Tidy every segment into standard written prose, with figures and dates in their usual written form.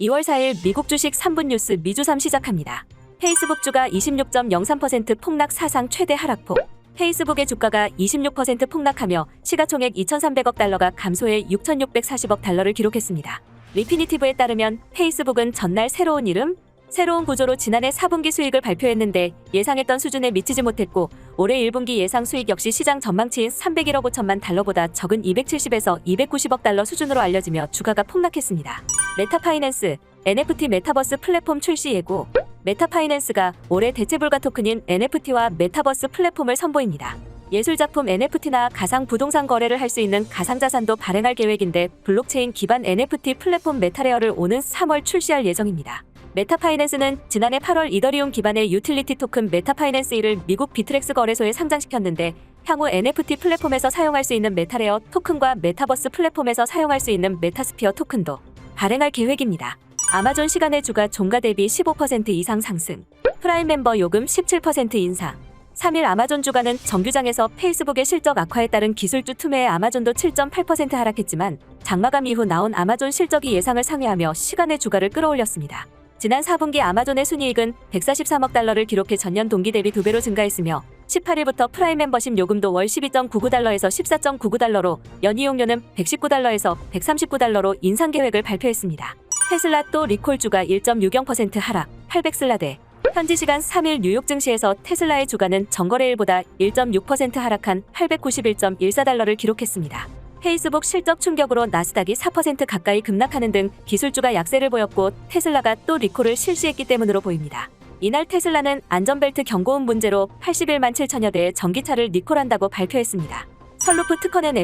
2월 4일 미국 주식 3분 뉴스 미주삼 시작합니다. 페이스북 주가 26.03% 폭락 사상 최대 하락폭. 페이스북의 주가가 26% 폭락하며 시가총액 2,300억 달러가 감소해 6,640억 달러를 기록했습니다. 리피니티브에 따르면 페이스북은 전날 새로운 이름, 새로운 구조로 지난해 4분기 수익을 발표했는데 예상했던 수준에 미치지 못했고 올해 1분기 예상 수익 역시 시장 전망치인 301억 5천만 달러보다 적은 270에서 290억 달러 수준으로 알려지며 주가가 폭락했습니다. 메타파이낸스, NFT 메타버스 플랫폼 출시 예고. 메타파이낸스가 올해 대체불가 토큰인 NFT와 메타버스 플랫폼을 선보입니다. 예술작품 NFT나 가상 부동산 거래를 할 수 있는 가상자산도 발행할 계획인데 블록체인 기반 NFT 플랫폼 메타레어를 오는 3월 출시할 예정입니다. 메타파이낸스는 지난해 8월 이더리움 기반의 유틸리티 토큰 메타파이낸스1을 미국 비트렉스 거래소에 상장시켰는데 향후 NFT 플랫폼에서 사용할 수 있는 메타레어 토큰과 메타버스 플랫폼에서 사용할 수 있는 메타스피어 토큰도 발행할 계획입니다. 아마존 시간의 주가 종가 대비 15% 이상 상승. 프라임 멤버 요금 17% 인상. 3일 아마존 주가는 정규장에서 페이스북의 실적 악화에 따른 기술주 투매에 아마존도 7.8% 하락했지만 장마감 이후 나온 아마존 실적이 예상을 상회하며 시간의 주가를 끌어올렸습니다. 지난 4분기 아마존의 순이익은 143억 달러를 기록해 전년 동기 대비 2배로 증가했으며 18일부터 프라임 멤버십 요금도 월 12.99달러에서 14.99달러로 연이용료는 119달러에서 139달러로 인상 계획을 발표했습니다. 테슬라 또 리콜주가 1.60% 하락, 800슬라데. 현지 시간 3일 뉴욕 증시에서 테슬라의 주가는 전거래일보다 1.6% 하락한 891.14달러를 기록했습니다. 페이스북 실적 충격으로 나스닥이 4% 가까이 급락하는 등 기술주가 약세를 보였고 테슬라가 또 리콜을 실시했기 때문으로 보입니다. 이날 테슬라는 안전벨트 경고음 문제로 81만 7천여 대의 전기차를 리콜한다고 발표했습니다. 선루프 특허낸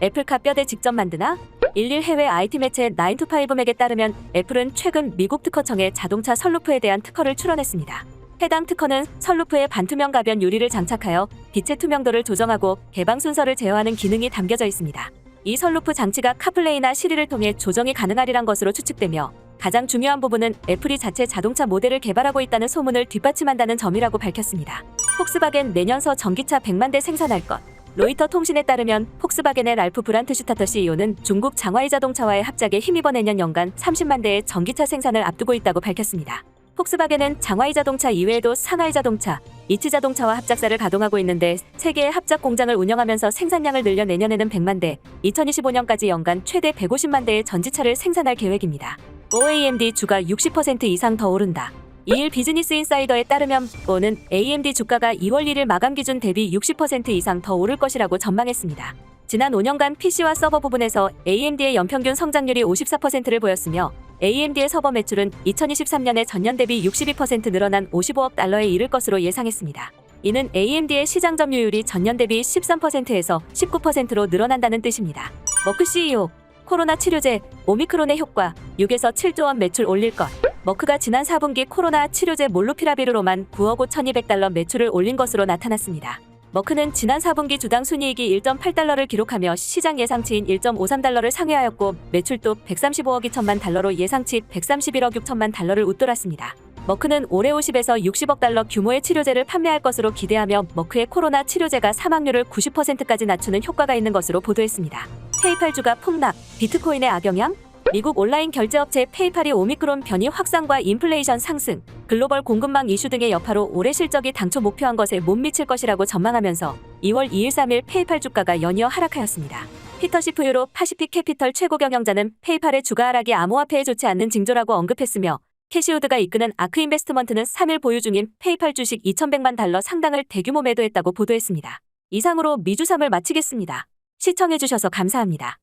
애플카 뼈대 직접 만드나? 일일 해외 IT 매체 9to5맥에 따르면 애플은 최근 미국 특허청에 자동차 선루프에 대한 특허를 출원했습니다. 해당 특허는 선루프에 반투명 가변 유리를 장착하여 빛의 투명도를 조정하고 개방 순서를 제어하는 기능이 담겨져 있습니다. 이 선루프 장치가 카플레이나 시리를 통해 조정이 가능하리란 것으로 추측되며 가장 중요한 부분은 애플이 자체 자동차 모델을 개발하고 있다는 소문을 뒷받침한다는 점이라고 밝혔습니다. 폭스바겐 내년서 전기차 100만 대 생산할 것. 로이터 통신에 따르면 폭스바겐의 랄프 브란트슈타터 CEO는 중국 장화이 자동차와의 합작에 힘입어 내년 연간 30만 대의 전기차 생산을 앞두고 있다고 밝혔습니다. 폭스바겐은 장화이 자동차 이외에도 상하이 자동차, 이치 자동차와 합작사를 가동하고 있는데 세계의 합작 공장을 운영하면서 생산량을 늘려 내년에는 100만 대, 2025년까지 연간 최대 150만 대의 전지차를 생산할 계획입니다. AMD 주가 60% 이상 더 오른다. 2일 비즈니스 인사이더에 따르면 오는 AMD 주가가 2월 1일 마감 기준 대비 60% 이상 더 오를 것이라고 전망했습니다. 지난 5년간 PC와 서버 부분에서 AMD의 연평균 성장률이 54%를 보였으며 AMD의 서버 매출은 2023년에 전년 대비 62% 늘어난 55억 달러에 이를 것으로 예상했습니다. 이는 AMD의 시장 점유율이 전년 대비 13%에서 19%로 늘어난다는 뜻입니다. 머크 CEO, 코로나 치료제, 오미크론의 효과, 6에서 7조 원 매출 올릴 것. 머크가 지난 4분기 코로나 치료제 몰루피라비르로만 9억 5,200달러 매출을 올린 것으로 나타났습니다. 머크는 지난 4분기 주당 순이익이 1.8달러를 기록하며 시장 예상치인 1.53달러를 상회하였고 매출도 135억 2천만 달러로 예상치 131억 6천만 달러를 웃돌았습니다. 머크는 올해 50에서 60억 달러 규모의 치료제를 판매할 것으로 기대하며 머크의 코로나 치료제가 사망률을 90%까지 낮추는 효과가 있는 것으로 보도했습니다. 페이팔 주가 폭락, 비트코인의 악영향? 미국 온라인 결제업체 페이팔이 오미크론 변이 확산과 인플레이션 상승, 글로벌 공급망 이슈 등의 여파로 올해 실적이 당초 목표한 것에 못 미칠 것이라고 전망하면서 2월 2일 3일 페이팔 주가가 연이어 하락하였습니다. 피터 시프유로 파시픽 캐피털 최고 경영자는 페이팔의 주가 하락이 암호화폐에 좋지 않는 징조라고 언급했으며 캐시우드가 이끄는 아크 인베스트먼트는 3일 보유 중인 페이팔 주식 2,100만 달러 상당을 대규모 매도했다고 보도했습니다. 이상으로 미주삼을 마치겠습니다. 시청해주셔서 감사합니다.